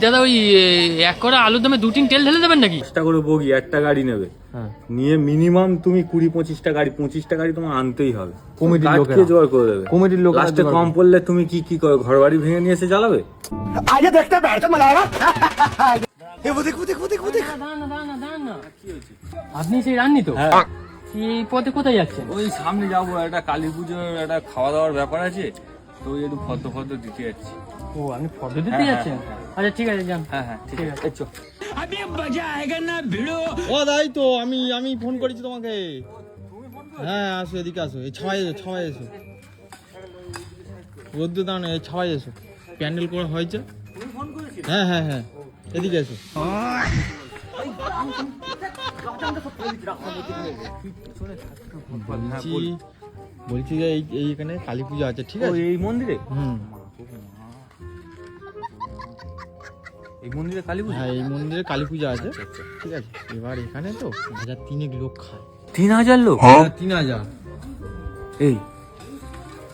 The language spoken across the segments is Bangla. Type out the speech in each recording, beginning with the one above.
দাদা ওই এক করে আলুর দামে 2-3 তেল ঢেলে দেবেন নাকি? 5টা করে বগি একটা গাড়ি নেবে, নিয়ে মিনিমাম তুমি 20-25টা গাড়ি 25টা গাড়ি তোমার আনতেই হবে। কমিটির লোকেরা জোগাড় করে দেবে, কমিটির লোক লাস্টে কম পড়লে তুমি কি করে ঘর বাড়ি ভেঙে নিয়ে এসে জ্বালাবে? আজ দেখতে বেড়াতে মজা আয়েগা। আপনি সেই রান্নি তো? হ্যাঁ। এই পথে কোথায় যাচ্ছেন? ওই সামনে যাবো, একটা কালী পুজোর একটা খাওয়া দাওয়ার ব্যাপার আছে, তো ওই একটু ফদ্দ দিতে যাচ্ছি। ও আপনি ফটো দিতে যাচ্ছেন? আচ্ছা ঠিক আছে যান। হ্যাঁ ঠিক আছে, চল। ও দাই তো আমি ফোন করেছি তোমাকে। হ্যাঁ আসো, এদিকে আসো, এই ছাওয়াই এসো, রোদ্দুর দাও না, এই ছাওয়াই এসো, প্যান্ডেল করা হয়েছে। হ্যাঁ এদিকে এসো। বলছি যে এইখানে কালী পুজো আছে, ঠিক আছে? এই মন্দিরে? এই মন্দিরে কালী পুজো? হ্যাঁ এই মন্দিরে কালী পূজা আছে, ঠিক আছে। এবার এখানে তো 1003 লোক খায়। 3000 লোক? 3000। এই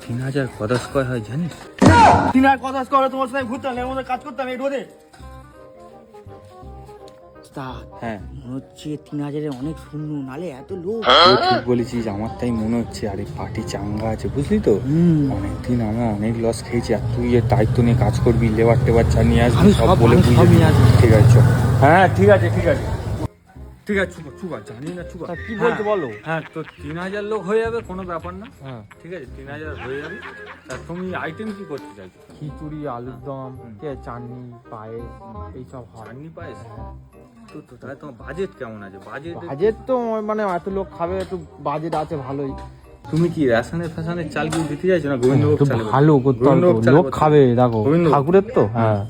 3000 কত স্কয়ার হয় জানিস? 3000 কথা করে তোমার সাথে ঘুরতাম, এর মধ্যে কাজ করতাম এই রোদে। হ্যাঁ মনে হচ্ছে 3000-এ অনেক শূন্য, নালে এত লোক। ঠিক বলেছিস, আমার তাই মনে হচ্ছে। আরে পার্টি চাঙ্গা আছে বুঝলি তো, অনেকদিন আমরা অনেক লস খেয়েছি, আর তুই এর দায়িত্ব নিয়ে কাজ করবি, লেবার টেবার নিয়ে আসবি, সব বলে বুঝে আসবি। ঠিক আছে চল। হ্যাঁ ঠিক আছে চুকা জানি না চুকা কি বলতে বলো? হ্যাঁ তো 3000 লোক হয়ে যাবে, কোনো ব্যাপার না। হ্যাঁ ঠিক আছে 3000 হয়ে যাবে। তা তুমি আইটেম কি করতে চাইছো? খিচুড়ি, আলুর দম, চাটনি, পায়েস, এইসব হয়। চাটনি পায়েস? তো তাহলে তোমার বাজেট কেমন আছে? বাজেট তো মানে এত লোক খাবে, একটু বাজেট আছে ভালোই। তুমি কি রেশনের চাল কি দিতে চাইছো না গোবিন্দভোগ চাল? ভালো লোক খাবে, দেখো ঠাকুরের তো। হ্যাঁ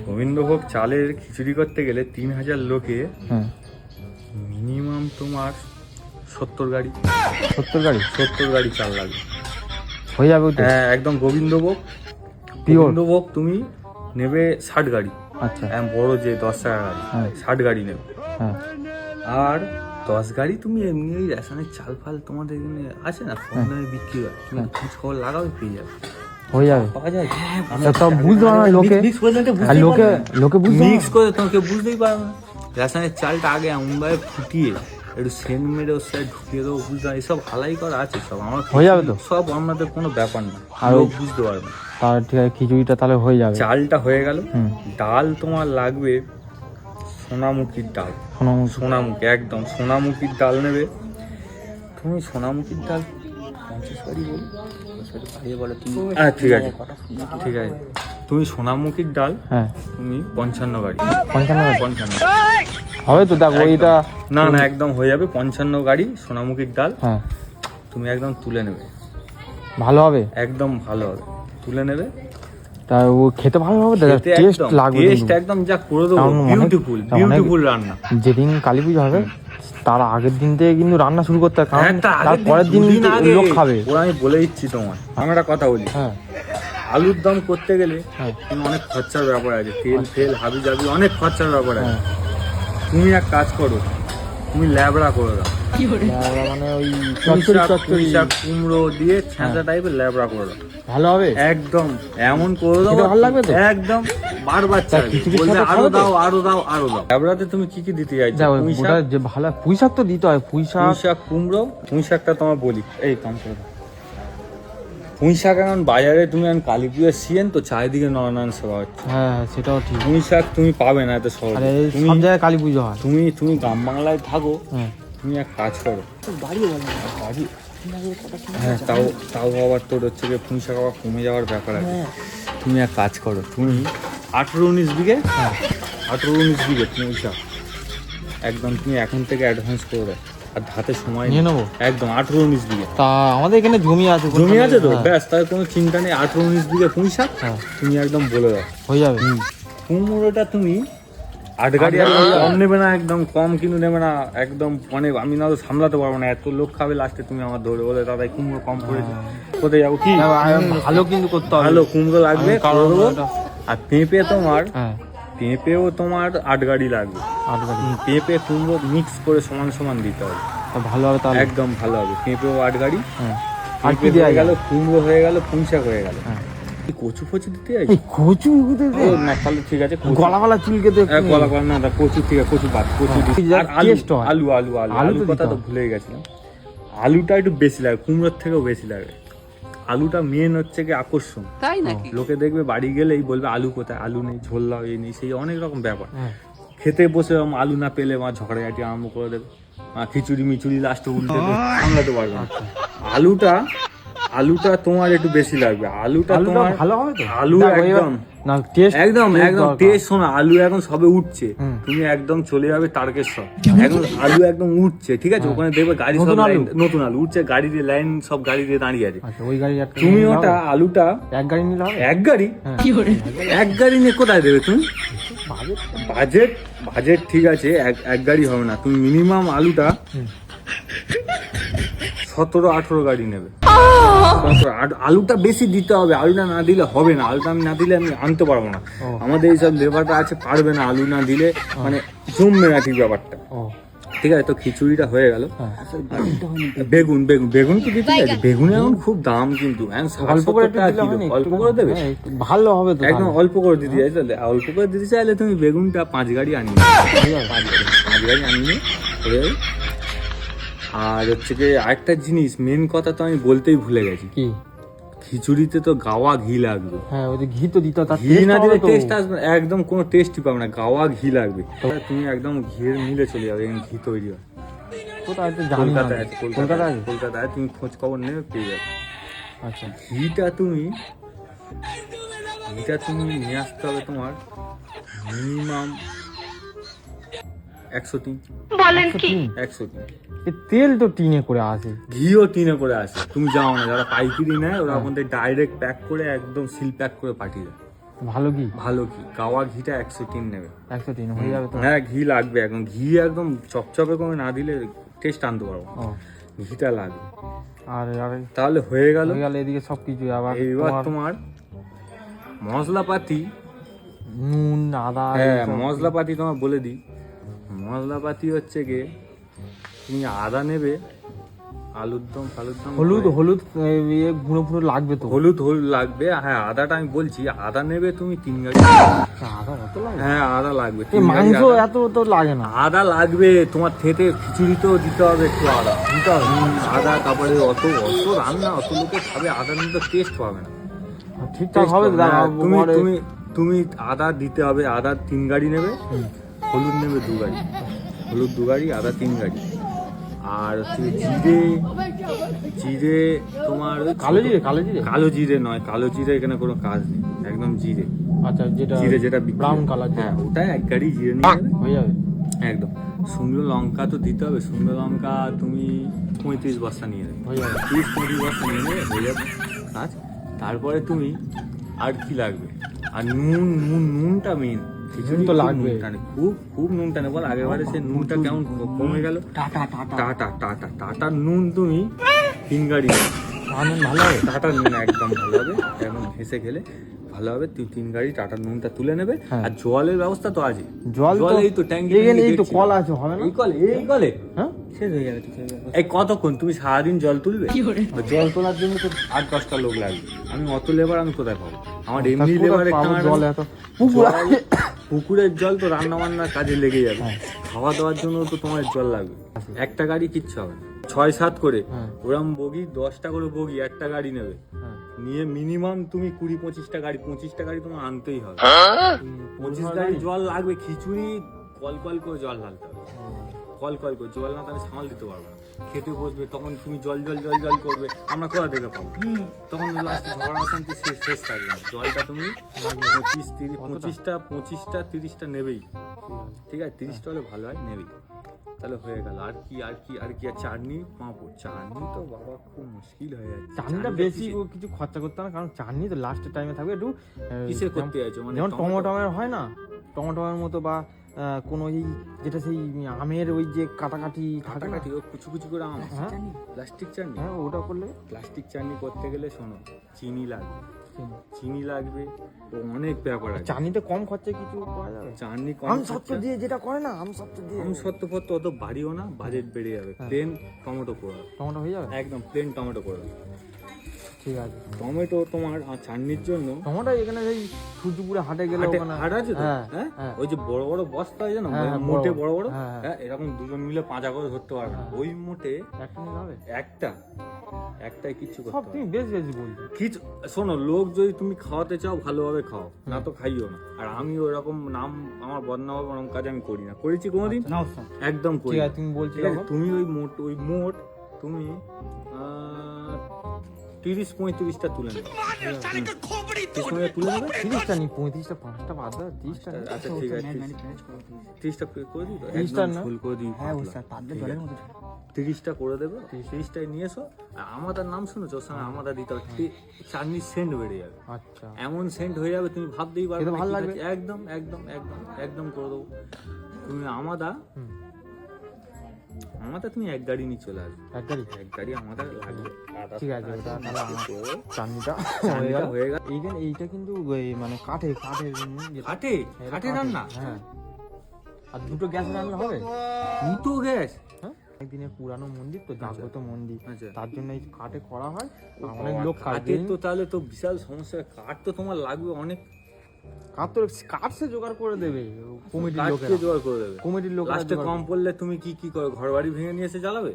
গোবিন্দভোগ চালের খিচুড়ি করতে গেলে 3000 লোকে মিনিমাম তোমার 70 গাড়ি 70 গাড়ি চাল লাগবে, হয়ে যাবে। হ্যাঁ একদম গোবিন্দভোগ তুমি নেবে 60 গাড়ি। আচ্ছা বড় যে 10 টাকা গাড়ি, 60 গাড়ি নেবে। আর 10 গাড়ি তুমি এমনি ওই রেশনের চাল ফাল তোমাদের এখানে আছে না, কম দামে বিক্রি হয়, তুমি খোঁজ খবর লাগাবে, পেয়ে যাবে, হয়ে যাবে, পাওয়া যায়। বুঝতে পারবে লোকে, মিক্স করে তোমাকে বুঝতেই পারবে না। রেশনের চালটা আগে এমনভাবে ফুটিয়ে একটু সেন্ট মেরে ওর সাইড ঢুকিয়ে দেবো, বুঝতে পারবে। এসব হালাই করা আছে সব, আমার হয়ে যাবে তো সব, আমাদের কোনো ব্যাপার না, আর বুঝতে পারবে। তাহলে ঠিক আছে, খিচুড়িটা তাহলে হয়ে যাবে। চালটা হয়ে গেল। ডাল তোমার লাগবে সোনামুখীর ডাল, সোনামুখী একদম সোনামুখীর ডাল নেবে তুমি। সোনামুখীর ডাল 50 গাড়ি বলো তুমি। ঠিক আছে তুমি সোনামুখীর ডাল তুমি 55 গাড়ি 55 হবে তো। দেখো ওইটা না একদম হয়ে যাবে। 55 গাড়ি সোনামুখীর ডাল তুমি একদম তুলে নেবে, ভালো হবে, একদম ভালো হবে, তুলে নেবে। তা ও খেতে ভালো হবে, টেস্ট লাগবে, টেস্ট একদম যা করে দেবো, বিউটিফুল রান্না। যেদিন কালী পুজো হবে তার আগের দিন থেকে কিন্তু রান্না শুরু করতে হবে, কারণ তার পরের দিন লোক খাবে। ওরা আমি বলে দিচ্ছি তোমার, আমি একটা কথা বলি। আলুর দম করতে গেলে অনেক খরচার ব্যাপার আছে, তেল ফেল হাবি জাবি অনেক খরচার ব্যাপার আছে। তুমি এক কাজ করো, তুমি ল্যাবড়া করে দাও, মানে ওই কুমড়ো দিয়ে ছেঁচা টাইপের ল্যাবড়া করে দাও, ভালো হবে একদম। এমন করে দাও, ভালো লাগবে তো একদম। বারবার আরো দাও আরো দাও আরো দাও। ল্যাবড়াতে তুমি কি দিতে চাইছো? যে ভালো পুঁই শাক তো দিতে হয়, পুঁই শাক কুমড়ো। পুঁই শাকটা তোমার বলি, এই কাম করে দাও। পুঁই শাক এখন বাজারে তুমি এখন কালী পুজোর সিজন তো চারিদিকে নানান সেবা হচ্ছে। হ্যাঁ সেটাও ঠিক। পুঁই শাক তুমি পাবে না এত সহজে, সব জায়গায় কালী পুজো হয়। তুমি গ্রাম বাংলায় থাকো, তুমি এক কাজ করো, হ্যাঁ তাও আবার তোর হচ্ছে গিয়ে পুঁই শাক আবার কমে যাওয়ার ব্যাপার আছে। তুমি এক কাজ করো, তুমি 18-19 বিঘে 18-19 বিঘে পুঁই শাক একদম তুমি এখন থেকে অ্যাডভান্স করে দাও, আর হাতে সময় নিয়ে নেবো একদম। 18-19 বিঘে তা আমাদের এখানে জমি আছে তো ব্যাস, তাহলে কোনো চিন্তা নেই। 18-19 বিঘে পুঁই শাক তুমি একদম বলে দাও, হয়ে যাবে। কুমড়োটা তুমি 8 গাড়ি কম নেবে না, একদম কম কিন্তু নেবে না একদম, মানে আমি না তো সামলাতে পারবো না, এত লোক খাবে। লাস্টে তুমি আমার ধরে বলে দাদা কুমড়ো কম করেছে, কোথায় যাবো? কি ভালো কিন্তু করতে হবে, ভালো কুমড়ো লাগবে। আর পেঁপে তোমার পেঁপেও তোমার 8 গাড়ি লাগবে। পেঁপে কুমড়ো মিক্স করে সমান সমান দিতে হবে, ভালো হবে তাহলে, একদম ভালো হবে। পেঁপেও 8 গাড়ি, আর কি হয়ে গেল, কুমড়ো হয়ে গেল, পুঁই শাক হয়ে গেল। এই কচু ফচু দিতে যাই এই কচু দিতে দে। না তাহলে ঠিক আছে কচু। গলা গলা চুলকে দে। গলা গলা না কচু ঠিক আছে কচু বাদ কচু দিস। যা আর আলু taste হয়। আলু আলু আলু আলু আলু তো কথা দিতে তো হবে। ভুলে গেছিলাম। আলুটা একটু বেশি লাগে, কুমড়োর থেকেও বেশি লাগে। আলুটা মেন হচ্ছে কি আকর্ষণ। তাই নাকি? লোকে দেখবে বাড়ি গেলেই বলবে আলু কোথায়, আলু নেই, ঝোল দাও, এই নেই, সেই অনেক রকম ব্যাপার। হ্যাঁ। খেতে বসে আলু না পেলে মা ঝগড়াঝাটি আরম্ভ করে দেবে, মা খিচুড়ি মিচুড়ি লাস্টে উল্টে দেবে, সামলাতে পারবে না। আলুটা তোমার একটু বেশি লাগবে। আলুটা তোমার ভালো হবে তো? আলু দেখো এবার- একদম না টেস্ট একদম টেস্ট। শোনো, আলু এখন সবে উঠছে, হুম। তুমি একদম চলে যাবে তারকেশ্বর, একদম আলু একদম উঠছে, ঠিক আছে? ওখানে দেখবে গাড়ি সব নতুন আলু? নতুন আলু উঠছে, গাড়ি দিয়ে লাইন সব গাড়ি দিয়ে দাঁড়িয়ে আছে। আচ্ছা ওই গাড়ি একটা তুমি নিলে ওটা হবে? আলুটা এক গাড়ি নিলে হবে? এক গাড়ি হ্যাঁ। এক গাড়ি নিয়ে কোথায় দেবে তুমি? বাজেট বাজেট বাজেট ঠিক আছে, এক গাড়ি হবে না, তুমি মিনিমাম আলুটা 17-18 গাড়ি নেবে। আলুটা বেশি দিতে হবে, আলুটা না দিলে হবে না। আলুটা আমি না দিলে আমি আনতে পারবো না। ও। আমাদের এইসব লেবারটা আছে, পারবে না, আলু না দিলে মানে জমবে না ঠিক ব্যাপারটা। ও ঠিক আছে, তো খিচুড়িটা হয়ে গেল। হ্যাঁ। বেগুন বেগুন বেগুন তো দিতে আছে, বেগুনের এখন খুব দাম কিন্তু, অল্প করে একটু 60-70 টাকা দিলে হবে কিলো। না? অল্প একটু- করে দেবে হ্যাঁ, একটু ভালো হবে তো একদম তাহলে। অল্প করে দিতে চাইলে, অল্প করে দিতে চাইলে তুমি বেগুনটা 5 গাড়ি আনিয়ে পাঁচ গাড়ি আনিয়ে হয়ে যাবে। আর হচ্ছে কি আরেকটা জিনিস, মেন কথা তো আমি বলতেই ভুলে গেছি, কি? খিচুড়িতে তো গাওয়া ঘি লাগবে। হ্যাঁ ওই যে ঘি তো দিতে হবে, তার ঘি taste না হবে দিলে তো। টেস্ট আসবে না, একদম কোনো টেস্টই পাবে না, গাওয়া ঘি লাগবে। তুমি একদম ঘিয়ের মিলে চলে যাবে, এখানে ঘি তৈরি হয়। কোথায় তো জানি না। কলকাতায় আছে, কলকাতায় আছে? কলকাতায় তুমি খোঁজ খবর নেবে, পেয়ে যাবে। আচ্ছা ঘিটা তুমি নিয়ে আসতে হবে তোমার মিনিমাম 103। 103 তেল তো টিনে করে আসে। ঘিও টিনে করে আসে, তুমি যাও না, যারা পাইকারি নেয় ওরা আমাদের ডাইরেক্ট প্যাক করে একদম সিল প্যাক করে পাঠিয়ে দেয়। ভালো ঘি ভালো ঘি, গাওয়া ঘিটা 103 নেবে। 103 হয়ে যাবে তো? হ্যাঁ ঘি লাগবে, একদম ঘি একদম চপচপে করে না দিলে টেস্ট আনতে পারবো না। ও ঘিটা লাগবে, আর আর তাহলে হয়ে গেল। হয়ে গেল এদিকে সব কিছু। আবার এইবার তোমার মশলাপাতি, নুন আদা হ্যাঁ এইসব। মশলাপাতি তোমার বলে দিই। মশলাপাতি হচ্ছে গিয়ে তুমি আদা নেবে, আলুর দম হলুদ হলুদ ইয়ে গুঁড়ো ফুড়ো লাগবে তো? হলুদ লাগবে। হ্যাঁ আদাটা আমি বলছি, আদা নেবে তুমি 3 গাড়ি। আদা অত লাগে? হ্যাঁ আদা লাগবে, এই 3 গাড়ি মাংস আদা। এত তো লাগে না। আদা লাগবে তোমার, থেতে খিচুড়িতেও দিতে হবে একটু আদা দিতে হবে। আদা, তারপরে অত রান্না, অত লোকে খাবে, আদা নিয়ে তো টেস্ট পাবে না। ঠিকঠাক হবে তো? হ্যাঁ, তুমি পরে- তুমি তুমি আদা দিতে হবে, আদা 3 গাড়ি নেবে। হলুদ নেবে 2 গাড়ি, হলুদ 2 গাড়ি, আদা 3 গাড়ি। আর হচ্ছে জিরে তোমার ওই কালো জিরে কালো জিরে কালো জিরে নয়, কালো জিরে এখানে কোনো কাজ নেই, একদম জিরে। আচ্ছা যেটা জিরে যেটা বিক্রি ব্রাউন হয়। কালার হ্যাঁ ওটা 1 গাড়ি জিরে নিয়ে যাবে, হয়ে যাবে। একদম। শুকনো লঙ্কা তো দিতে হবে, শুকনো লঙ্কা তুমি 35 বস্তা নিয়ে নেবে, হয়ে যাবে। 30-35 বস্তা নিয়ে নেবে, হয়ে যাবে কাজ। তারপরে তুমি আর কি লাগবে, আর নুনটা মেন। নুন তো লাগবে। খুব নুনটা নেবো। আগের বারে সে নুনটা কেমন কমে গেল। টাটা নুন তুমি 3 গাড়ি নেবে। নুন ভালো হবে? টাটা নুন একদম ভালো হবে, একদম ঘেসে খেলে ভালো হবে। 3 গাড়ি টাটা নুনটা তুলে নেবে। হ্যাঁ। আর জলের ব্যবস্থা তো আছে, জল তো এই তো ট্যাঙ্কি, এই তো কল আছে, হবে না? এই কলে হ্যাঁ শেষ হয়ে যাবে। এই কতক্ষণ তুমি সারাদিন জল তুলবে? জল তোলার জন্য তো 8-10টা লোক লাগবে, আমি অত লেবার আমি কোথায় পাবো? আমার এমনি লেবার জল এত পুকুর আছে। পুকুরের জল তো রান্না বান্নার কাজে লেগে যাবে, হ্যাঁ। খাওয়া দাওয়ার জন্য তো তোমার জল লাগবে। একটা গাড়ি কিচ্ছু হবে না, 6-7 করে হ্যাঁ। ওরম বগি, 10টা করে বগি একটা গাড়ি নেবে। হ্যাঁ। নিয়ে মিনিমাম তুমি 20-25টা গাড়ি, 25টা গাড়ি তোমার আনতেই হবে। 25 গাড়ি জল লাগবে। খিচুড়ি কল করে জল ঢালতে হবে, কল করে জল না তো আমি সামাল দিতে পারবো না। খেতে বসবে তখন তুমি জল করবে, আমরা কোথা থেকে পাবো? তখন লাস্ট ঝগড়া শান্তি শেষ থাকবে না। জলটা তুমি 25-30টা নেবেই, ঠিক আছে? 30টা হলে ভালো হয়, নেবেই। তাহলে হয়ে গেল। আর কি আর চাটনি, পাঁপড়। চাটনি তো বাবা খুব মুশকিল হয়ে যাচ্ছে। চাটনিটা বেশি কিছু খরচা করতে না, কারণ চাটনি তো লাস্টের টাইমে থাকবে একটু। কিসে করতে যাচ্ছ? মানে যেমন টমেটোমের হয় না, টমেটোমের মতো, বা কোনো এই যেটা সেই আমের ওই যে কাটাকাটি থাকে না? ও কুচু করে আম, হ্যাঁ প্লাস্টিক চাটনি। হ্যাঁ ওটা করলে প্লাস্টিক চাটনি করতে গেলে শোনো, চিনি লাগবে, ও অনেক ব্যাপার আছে। চাটনিতে কম খরচায় কিছু পাওয়া যাবে? চাটনি আম সত্ত্ব দিয়ে যেটা করে না, আম সত্ত্ব দিয়ে সত্য অত বাড়িও না, বাজেট বেড়ে যাবে। হ্যাঁ। প্লেন টমেটো করে দাও, টমেটো হয়ে যাবে। একদম প্লেন টমেটো করে দাও। ঠিক আছে। টমেটো তোমার চাটনির জন্য টমেটো এখানে সেই সূর্যপুরে হাটে গেলে ওখানে হাট আছে তো, হ্যাঁ, হ্যাঁ? হ্যাঁ। ওই যে বড় বড় বস্তা আছে না, হ্যাঁ, হ্যাঁ, মোটে বড় বড় বড়, হ্যাঁ, হ্যাঁ। হ্যাঁ, এরকম দুজন মিলে পাঁচা করে ধরতে পারবে, হ্যাঁ। ওই মোটে একটা নিলে হবে? একটাই কিচ্ছু সব করতে তুমি হবে বেশ বেশি বলছো। কিছু। শোনো, লোক যদি তুমি খাওয়াতে চাও ভালোভাবে খাও, না তো খাইও না। আর আমি ওরকম নাম আমার বদনাম হবে ওরকম কাজ আমি করি না, করেছি কোনোদিন? না স্যার, একদম করি ঠিক না। আছে, তুমি বলছো ঠিক আছে, যখন। তুমি ওই মোট তুমি 30-35টা তুলে নেবে। তুলে নেবে। 30টা নি 35টা 5টা বাদ দাও, 30টা নি। আচ্ছা ঠিক আছে, ম্যানেজ করো please। 30টা করে দিই তো? 30টা একদম না? ফুল করে দিই। হ্যাঁ ও স্যার, পাতলা জলের মতো ছিল। 30টা করে দেবে, 30টাই নিয়ে এসো। আর আমাদের নাম শুনেছো, ওর সঙ্গে আমাদের দিতে হবে, চাটনির সেন্ট বেড়ে যাবে, আচ্ছা, এমন সেন্ট হয়ে যাবে তুমি ভাবতেই পারবে খেতে না ভালো কি লাগবে। খাচ্ছি। একদম একদম একদম একদম করে দেবো। তুমি আমাদের তুমি এক গাড়ি নিয়ে চলে আসবে, এক গাড়ি। এক গাড়ি আমাদের লাগবে। ঠিক আছে, ওটা তাহলে আমার চাটনিটা চাটনিটা হয়ে গেল। এইটা কিন্তু ওই মানে কাঠের যেটা- কাঠে এটা কাঠে রান্না, হ্যাঁ। আর দুটো গ্যাস রান্না হবে? দুটো গ্যাস। হ্যাঁ, একদিনের পুরানো মন্দির তো, জাগ্রত মন্দির, আচ্ছা। তার জন্য এই কাঠে করা হয়। অনেক লোক কাঠের কাটে তো তাহলে তো বিশাল সমস্যা। কাঠ তো তোমার লাগবে অনেক, কাঠ সে জোগাড় করে দেবে কমিটির কাঠ লোকেরা। কে জোগাড় করে দেবে? কমিটির লোকেরা লাস্টে জোগাড় কম পড়লে তুমি কি করো? ঘর বাড়ি ভেঙে নিয়ে এসে জ্বালাবে?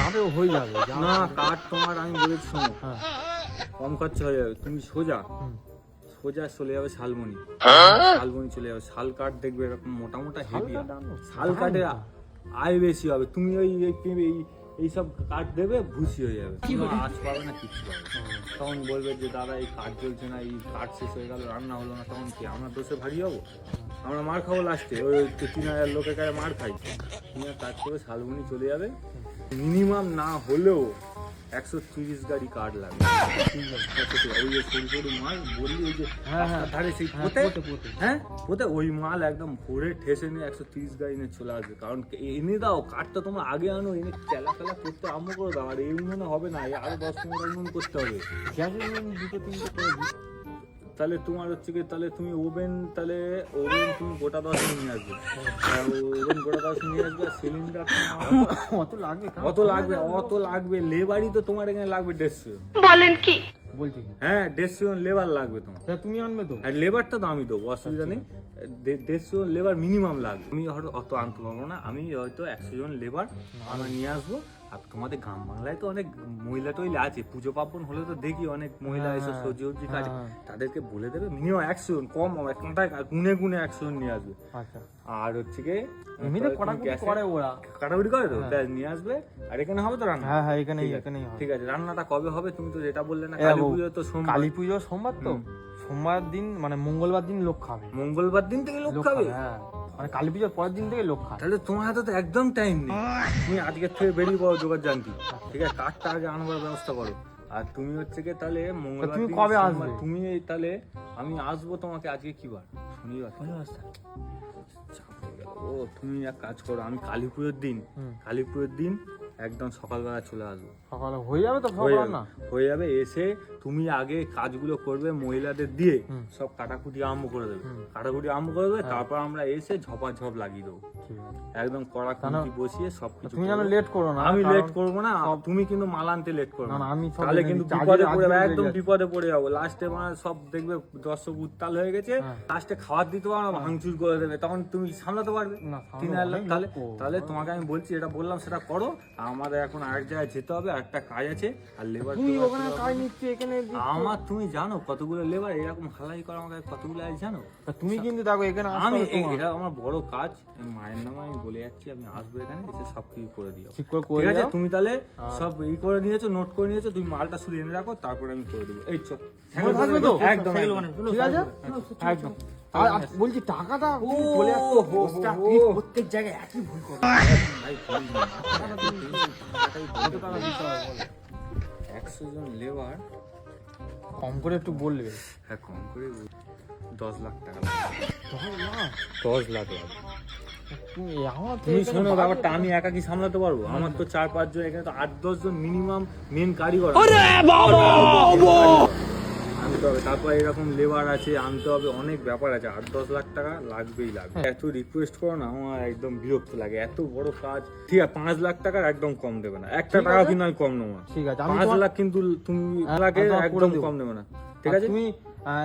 কাঠেও হয়ে যাবে না, কাঠ তোমার আমি বলেছি শোনো, হ্যাঁ, কম খরচা হয়ে যাবে। তুমি সোজা হুম। চলে যাবে শালবনি, শালবনি চলে যাবে। শাল কাঠ দেখবে এরকম মোটা মোটা হেভি, কাঠ আনো। শাল কাঠে আয় বেশি হবে। তুমি এইসব কাঠ দেবে, ভুসি হয়ে যাবে, কোনো আঁচ পাবে না, কিচ্ছু পাবে না। তখন বলবে যে দাদা এই কাঠ জ্বলছে না, এই কাঠ শেষ হয়ে গেল, রান্না হলো না, তখন কি আমরা দোষে ভারী হবো? আমরা মার খাবো লাস্টে, ওই 3,000 লোকের কাছে মার খাই। তুমি এক কাজ করে শালবনি চলে যাবে, মিনিমাম না হলেও 130 গাড়ি কাঠ লাগবে। ওই যে সরু সরু মাল বললি, ওই যে হ্যাঁ, হ্যাঁ। রাস্তার ধারে সেই পোতে, হ্যাঁ পোতে, ওই মাল একদম ভরে ঠেসে নিয়ে 130 গাড়ি নিয়ে চলে আসবে। কারণ এনে দাও কাঠটা, তোমরা আগে আনো, এনে চেলা ফেলা করতে আরম্ভ করে দাও। আর এই উনুনে হবে না, আরো 10-15 উনুন করতে হবে। গ্যাসের জন্য দুটো তিনটে করে দিই। তাহলে তোমার হচ্ছে কি, তাহলে তুমি ওভেন তুমি গোটা 10 নিয়ে আসবে, ওভেন গোটা 10 নিয়ে আসবে। আর সিলিন্ডার অত লাগবে? অত লাগবে। লেবারই তো তোমার এখানে লাগবে 150। বলছি কি? হ্যাঁ, 150 লেবার লাগবে তোমার। তা তুমি আনবে তো? আর লেবারটা তো আমি দেবো, অসুবিধা নেই। 150 লেবার মিনিমাম লাগবে। আমি হয়তো অত আনতে পারবো না, আমি হয়তো 100 জন লেবার আমরা নিয়ে আসবো। আর তোমাদের গ্রাম বাংলায় তো অনেক মহিলা টহিলা আছে, পুজো পার্বণ হলে তো দেখি অনেক মহিলা এসে সবজি উবজি কাটে, তাদেরকে বলে দেবে মিনিমাম 100 জন, কম হবে গুনে 100 জন নিয়ে আসবে। আচ্ছা, আর হচ্ছে কি এমনিতে কটাকুটি করে ওরা। কাটাকুটি করে তো ব্যাস নিয়ে আসবে। আর এখানে হবে তো রান্না? হ্যাঁ হ্যাঁ, এখানেই ঠিক আছে, এখানেই হবে। ঠিক আছে। রান্নাটা কবে হবে তুমি তো যেটা বললে না, এ কালী বাবু, পুজো তো সোমবার। কালী পুজো সোমবার তো, সোমবার দিন মানে মঙ্গলবার দিন লোক খাবে। মঙ্গলবার দিন থেকে লোক লোক খাবে? খাবে, হ্যাঁ, মানে কালী পুজোর পরের দিন থেকে লোক খায়। তাহলে তোমার হাতে তো একদম টাইম নেই। তুমি আজকের থেকে বেরিয়ে পড়ো জোগাড় জানতি, ঠিক আছে? কাঠটা আগে আনবার ব্যবস্থা করো। আর তুমি হচ্ছে কি তাহলে মঙ্গলবার তুমি দিন কবে সোমবার, আসবে? তুমি তাহলে আমি আসবো তোমাকে আজকে কি বার? শনিবার। ও তুমি এক কাজ করো, আমি কালী পুজোর দিন একদম সকালবেলা চলে আসবো। সকালে হয়ে যাবে তো হয়ে সকাল যাবে, না? হয়ে যাবে। এসে তুমি আগে কাজগুলো করবে, মহিলাদের দিয়ে সব কাটাকুটি আরম্ভ করে দেবে, কাটাকুটি আরম্ভ করে দেবে। তারপর আমরা এসে ঝপাঝপ লাগিয়ে দেবো, ঠিক আছে। একদম কড়া কুচি বসিয়ে সবকিছু। তুমি যেন লেট করো না। আমি কারণ- লেট করবো না, তুমি কিন্তু মাল আনতে লেট করবে না, না, না, আমি সব তাহলে এনে কিন্তু দিচ্ছি। বিপদে আজকে- পড়ে যাবো, আজকে একদম বেরিয়ে বিপদে পড়ে যাবো। লাস্টে মানে সব দেখবে দর্শক উত্তাল হয়ে গেছে, লাস্টে খাবার দিতে পারো না, ভাঙচুর করে দেবে, তখন তুমি সামলাতে পারবে না, সামলাতে 3,000 লোক। অনেক তাহলে লোক করবো। তাহলে তোমাকে আমি বলছি, এটা বললাম সেটা করো। আমাদের এখন আরেক জায়গায় যেতে হবে, একটা কাজ আছে। আর লেবার তুমি ওখানে কাজ নিচ্ছি, এখানে দিচ্ছি। আমার, তুমি জানো কতগুলো লেবার এরকম হালাই করা আমাকে কতগুলো আছে জানো? তা তুমি কিন্তু দেখো এখানে আসতে আমি হবে তোমার। এটা আমার বড় কাজ, মায়ের নামে আমি বলে যাচ্ছি, আমি আসবো এখানে এসে সব কিছু করে দিও, ঠিক করে করে ঠিক আছে? দাও। তুমি তাহলে সব করে নিয়েছো, নোট করে নিয়েছো, তুমি মালটা শুধু এনে রাখো, তারপরে আমি করে দেবো। এই চল, মনে থাকবে তো? একদম ঠিক আছে, একদম। আর বলছি টাকাটা চলে আসছে। ওস্তাদ, তুমি প্রত্যেক জায়গায় একই ভুল করো। ভাই, কত টাকা দিতে হবে বলো? 100 জন লেবার, কম করে একটু বলবে। হ্যাঁ কম করে 10 লাখ টাকা, তখন না, 10 লাখ লাগবে। আমার তো তুমি এখানে শোনো বাড়ি- ব্যাপারটা, আমি একা কি সামলাতে পারবো? আমার তো 4-5 জন, এখানে তো 8-10 জন মিনিমাম মেন কারিগর। আমি করতে হবে, তারপর এরকম লেবার আছে আনতে হবে, অনেক ব্যাপার আছে, 8-10 লাখ টাকা লাগবেই লাগবে। এত রিকোয়েস্ট করো না, আমার একদম বিরক্ত লাগে, এত বড় কাজ। ঠিক আছে 5 লাখ টাকার একদম কম দেবে না, একটা টাকা কিন্তু আমি কম নেবো না। ঠিক আছে, আমি 5 লাখ কিন্তু তুমি লাগে একদম কম নেবে না, ঠিক আছে? তুমি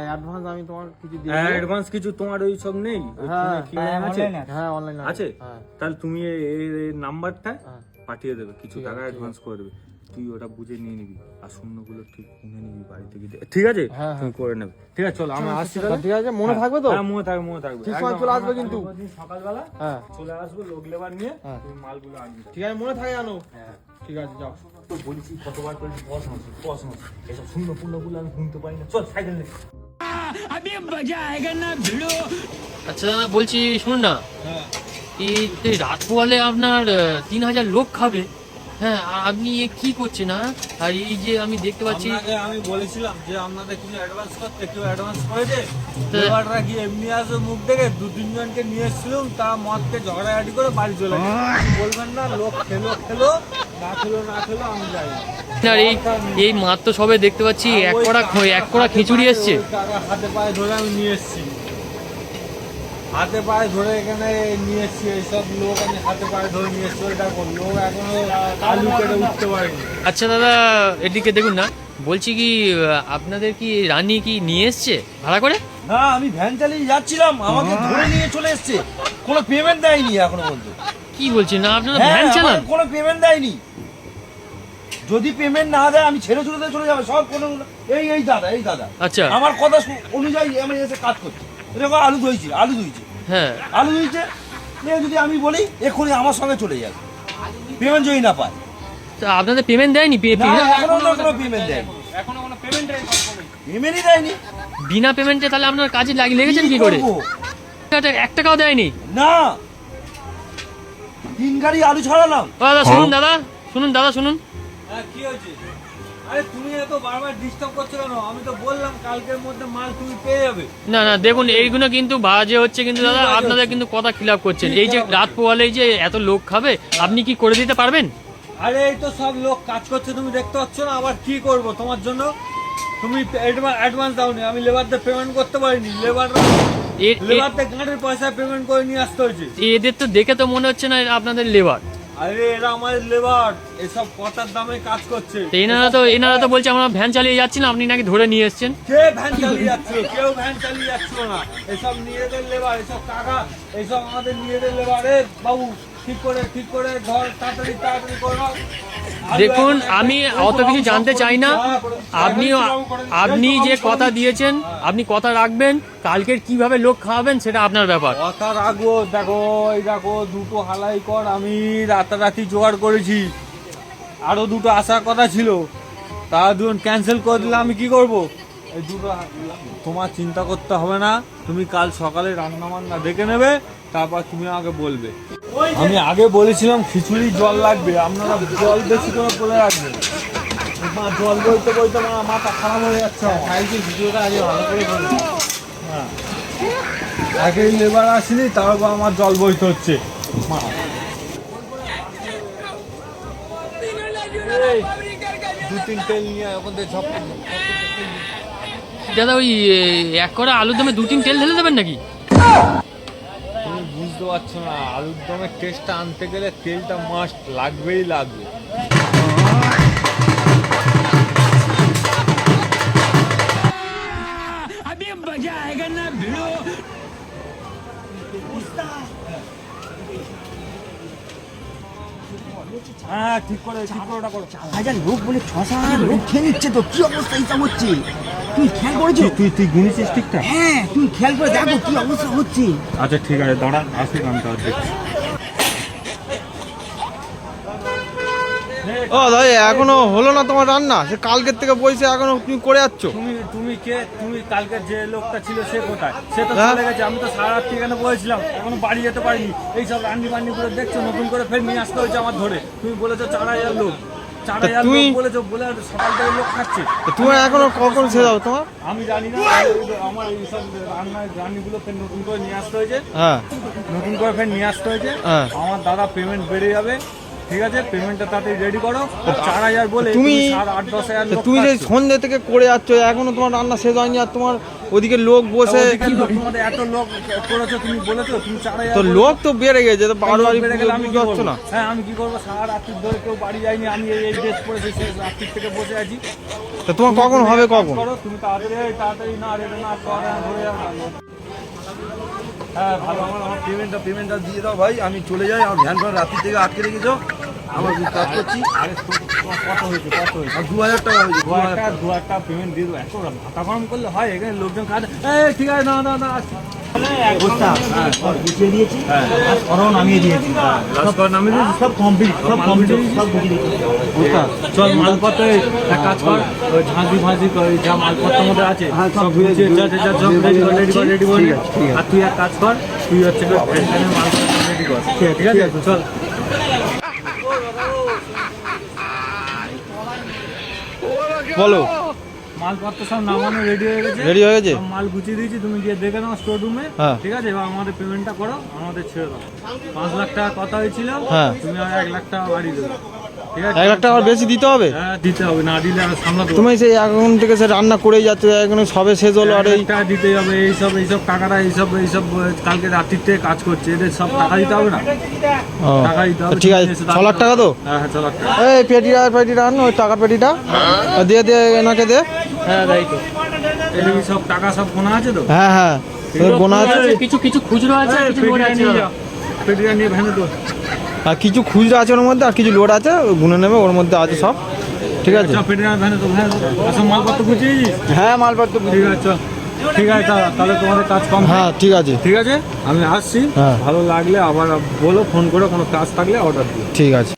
অ্যাডভান্স আমি তোমার কিছু দিয়ে অ্যাডভান্স কিছু তোমার ওই সব নেই? ওই ফোনে কি আছে? হ্যাঁ অনলাইন আছে? হ্যাঁ তাহলে তুমি এই নাম্বারটা হ্যাঁ। পাঠিয়ে দেবে, কিছু ঠিক টাকা আছে, অ্যাডভান্স করে দেবে, তুই ওটা বুঝে নিয়ে নিবি, আর শূন্যগুলো ঠিক কিনে নিবি বাড়িতে গিয়ে, ঠিক আছে? হ্যাঁ, তুমি করে নেবে, ঠিক আছে? চলো আমরা আসছি তা তাহলে। ঠিক আছে, মনে থাকবে তো? হ্যাঁ মনে থাকবে, মনে থাকবে। ঠিক সময় একদম চলে আসবে আমরা কিন্তু। কালকে সকালবেলা হ্যাঁ চলে আসবো লোক লেবার নিয়ে, হ্যাঁ। তুমি মালগুলো আনবি। ঠিক আছে, মনে থাকে জানো? হ্যাঁ ঠিক আছে, যাও। তো বলছি কতবার করে পড়াশোনা এসব শূন্য পূর্ণগুলো আমি শুনতে পারি না, চল সাইকেল নে। আচ্ছা দাদা বলছি শুনুন না, এই যে রাত পোয়ালে আপনার 3000 লোক খাবে, হ্যাঁ আর আপনি এ কি করছেন? হ্যাঁ আর এই যে আমি দেখতে পাচ্ছি আপনাকে আমি বলেছিলাম যে আপনাদের কিছু অ্যাডভান্স করতে, কেউ অ্যাডভান্স করেছে? তো- লেবাররা কি এমনি আসবে মুখ দেখে? 2-3 জনকে নিয়ে এসেছিলাম, তারা মদকে ঝগড়াঝাটি করে বাড়ি চলে গেছে। বলবেন না লোক খেলো খেলো, না খেলো না খেলো, আমি যাই না। আর এই মাত্র সবে দেখতে পাচ্ছি এক কড়া খিচুড়ি এসছে। ওই টাকা হাতে পায়ে ধরে আমি নিয়ে এসেছি, হাতে পায়ে ধরে এখানে নিয়ে এসেছি, এইসব লোক আমি হাতে পায়ে ধরে নিয়ে এসেছি। ওইটা কোন লোক এখনো আলু কেটে উঠতে পারেনি। আচ্ছা দাদা এদিকে দেখুন না, বলছি কি আপনাদের কি রানী কি নিয়ে এসছে ভাড়া করে? না, আমি ভ্যান চালিয়ে যাচ্ছিলাম, আমাকে ধরে নিয়ে চলে এসেছে, কোনো পেমেন্ট দেয়নি এখনো পর্যন্ত। কি বলছেন না আপনারা হ্যাঁ, ভ্যান চালান? আমার কোনো পেমেন্ট দেয়নি। যদি পেমেন্ট না দেয় আমি ছেড়ে চলে চলে যাবে সব। কোনো এই দাদা আচ্ছা আমার কথা অনুযায়ী আমি এসে কাজ করছি। এরকম আলু ধুইছে হ্যাঁ আলু ধুইছে, যদি আমি বলি এক্ষুনি আমার সঙ্গে চলে যাবে, পেমেন্ট যদি না পায়। তা আপনাদের পেমেন্ট দেয়নি? না, এখনো তো কোনো পেমেন্ট দেয়নি, এখনো কোনো পেমেন্ট পেমেন্টই দেয়নি। বিনা পেমেন্টে তাহলে আপনার কাজে লেগেছেন কি করে? করবো? 1 টাকাও দেয়নি? না, 3 গাড়ি আলু ছাড়ালাম। ও দাদা শুনুন, দাদা শুনুন, হ্যাঁ, কি হয়েছে? আরে তুমি এত বারবার ডিস্টার্ব করছো কেন? আমি তো বললাম কালকের মধ্যে মাল তুমি পেয়ে যাবে। না দেখুন এইগুলো কিন্তু বাজে হচ্ছে কিন্তু দাদা, বাজে আপনাদের কিন্তু কথা খিলাপ করছেন। এই যে রাত পোয়ালে যে এত লোক খাবে আপনি কি করে দিতে পারবেন? আরে এই তো সব লোক কাজ করছে, তুমি দেখতে পাচ্ছ না? আবার কি করব তোমার জন্য? তুমি অ্যাডভান্স দাওনি, আমি লেবারদের পেমেন্ট করতে পারিনি। লেবারদের গাঁটের পয়সা পেমেন্ট করে নিয়ে আসতে হয়েছে। এদের তো দেখে তো মনে হচ্ছে না এরা আপনাদের লেবার। আরে এরা আমার লেবার, এসব কটার দামে কাজ করছে। তো এনারা তো বলছে আমরা ভ্যান চালিয়ে যাচ্ছিলাম, আপনি নাকি ধরে নিয়ে এসেছেন। কে ভ্যান চালিয়ে যাচ্ছিল? কেউ ভ্যান চালিয়ে যাচ্ছিল না। এসব নিজেদের লেবার, এসব টাকা, এসব আমাদের নিজেদের লেবার। এ বাবু ঠিক করে ধর, তাড়াতাড়ি করে নাও। দেখুন আমি অত কিছু জানতে চাই না, আপনি যে কথা দিয়েছেন আপনি কথা রাখবেন, কালকের কিভাবে লোক খাওয়াবেন সেটা আপনার ব্যাপার। কথা রাখবো। দেখো দুটো হালাই কর আমি রাতারাতি জোগাড় করেছি, আরো দুটো আসার কথা ছিল, তারা দুজন ক্যান্সেল করে দিলে আমি কি করব? এই দুটো তোমার চিন্তা করতে হবে না, তুমি কাল সকালে রান্না বান্না দেখে নেবে, তারপর তুমি আমাকে বলবে। আমি আগে বলেছিলাম খিচুড়ি জল লাগবে, আপনারা জল বেশি করে বলে রাখবেন। জল বইতে মাথা খারাপ হয়ে যাচ্ছে আমার। ভিডিওটা আগে ভালো করে বলুন। হ্যাঁ, আগেই লেবার আসেনি, তারপর আমার জল বইতে হচ্ছে। এই, 2-3 তেল নিয়ে ওখান থেকে ঝপ দাদা ওই 1 কড়া আলুর দামে 2-3 তেল ঢেলে দেবেন নাকি? তুমি বুঝতে পারছো না, আলুর দমের টেস্টটা আনতে গেলে তেলটা মাস্ট লাগবেই লাগবে। হ্যাঁ, ঠিক করে ওটা করো। 4,000 লোক বলে 6,000 লোক খেয়ে নিচ্ছে, তো কি অবস্থা হিসাব হচ্ছে? তুই খেয়াল করেছো? তুই গুনেছিস ঠিকঠাক? হ্যাঁ, তুই খেয়াল করে দেখো কি অবস্থা হচ্ছে। আচ্ছা ঠিক আছে, দাঁড়া আসি আমি তার দেখছি। ও দাদা এখনো হলো না তোমার রান্না? সে কালকের থেকে বলছে এখনো তুমি করে যাচ্ছ। তুমি কে? তুমি কালকে যে লোকটা ছিল সে কোথায়? সে তো হ্যাঁ? চলে গেছে। আমি তো সারা রাত্রি এখানে বসেছিলাম, এখনো বাড়ি যেতে পারিনি। এই সব রান্নি বান্নি করে দেখছো, নতুন করে ফের নিয়ে আসতে হয়েছে আমার ধরে। তুমি বলেছো 4,000 লোক, 4,000 লোক বলেছো, বলে সকাল থেকে লোক খাচ্ছে। তুমি এখনো কখন সে যাও তোমার? আমি জানি না, আমার এই সব রান্নিগুলো ফের নতুন করে নিয়ে আসতে হয়েছে। হ্যাঁ নতুন করে ফের নিয়ে আসতে হয়েছে। হ্যাঁ। আমার দাদা পেমেন্ট বেড়ে যাবে, ঠিক আছে, পেমেন্টটা তাড়াতাড়ি রেডি করো। 4,000 বলে তুমি তুমি- 7,000-8,000 লোক তুমি যে খাচ্ছো। সন্ধ্যে থেকে করে যাচ্ছ, এখনো তোমার রান্না শেষ হয়নি, আর তোমার ওদিকে লোক বসে ওদিকে লোক, তোমাদের এত লোক করেছো, তুমি বলেছো তুমি 4,000 তো বলেছো। লোক তো বেড়ে গেছে, তো বারো বাড়ি বেড়ে গেলে আমি কি বুঝতে করবো? পারছো না। হ্যাঁ, আমি কি করবো? সারা রাত্রি ধরে কেউ বাড়ি যায়নি, আমি এই ড্রেস পরেছি, শেষ রাত্রি থেকে বসে আছি। তো তোমার কখন তুমি হবে এক কাজ কখন? করো, তুমি তাড়াতাড়ি না রেটে না করে ধরে যাও। হ্যাঁ, ভালো। আমার পেমেন্টটা দিয়ে দাও ভাই, আমি চলে যাই। আমার ভ্যান ভাড়া রাত্রি থেকে আটকে রেখেছো, আমার কাজ করছি। আরে তোমার কত হয়েছে? আর 2,000 টাকা হয়েছে, 2,000 টাকা। 2,000 পেমেন্ট দিয়ে দেবো। এত মাথা গরম করলে হয়? এখানে লোকজন খাওয়া, ঠিক আছে, না আসছি। বস্তা সব গুছিয়ে দিয়েছি, আর সরও নামিয়ে দিয়েছি, সব কমপ্লিট, সব গুছিয়ে দিয়েছি। চল মালপত্র এক কাজ কর, ওই ঝাঁঝি ফাঁঝি ওই যা মালপত্রের মধ্যে আছে হ্যাঁ, সব সব ধুয়ে গুছিয়ে ধুয়ে যা সব রেডি কর রেডি করে ঠিক আছে, ঠিক আছে। আর তুই এক কাজ কর, তুই হচ্ছে এখানে মালপত্র রেডি কর, ঠিক আছে? চল। বলো। মালপত্র সব নামানো রেডি হয়ে গেছে, রেডি হয়ে গেছে? সব মাল গুছিয়ে দিয়েছি, তুমি গিয়ে দেখে নাও স্টোর রুমে। হ্যাঁ। ঠিক আছে, এবার আমাদের পেমেন্টটা করো, আমাদের ছেড়ে দাও। 5 লাখ টাকা কথা হয়েছিল, হ্যাঁ। তুমি আর 1 লাখ টাকা বাড়িয়ে দেবে, ঠিক আছে? 1 লাখ টাকা বেশি দিতে হবে? হ্যাঁ, দিতে হবে, না দিলে আর সামলাতে পারবো না। তুমি সেই এখন থেকে সে রান্না করেই যাচ্ছ, এখন সবে শেষ হলো, আর এই টাকা দিতে হবে। এইসব টাকাটা এইসব কালকে রাত্রির থেকে কাজ করছে, এদের সব টাকা দিতে হবে না? ও, টাকা দিতে হবে। ঠিক আছে, তুমি এসে 6 লাখ টাকা তো? হ্যাঁ, 6 লাখ টাকা। এই পেটিটা আন, ওই টাকার পেটিটা দিয়ে দিয়ে এনাকে দে। হ্যাঁ তাই তো। এই সব টাকা সব গোনা আছে তো? হ্যাঁ হ্যাঁ, তোর গোনা আছে। কিছু কিছু খুচরো আছে, এই, কিছু লোড পেটিটা আছে। নিয়ে যাও, পেটিটা নিয়ে ভ্যানে তো। আর কিছু খুচরা আছে ওর মধ্যে, আর কিছু লোড আছে, ওই গুনে নেবে, ওর মধ্যে আছে সব। ঠিক আছে? পেটিটা ভ্যানে তো, ভ্যানে তো। আর সব মালপত্র গুছিয়েছিস? হ্যাঁ, মালপত্র। ঠিক আছে, চল। ঠিক আছে, তাহলে তোমাদের কাজ কম। হ্যাঁ ঠিক আছে, ঠিক আছে, আমি আসছি। হ্যাঁ। ভালো লাগলে আবার বলো, ফোন করে, কোনো কাজ থাকলে অর্ডার দিও। ঠিক আছে।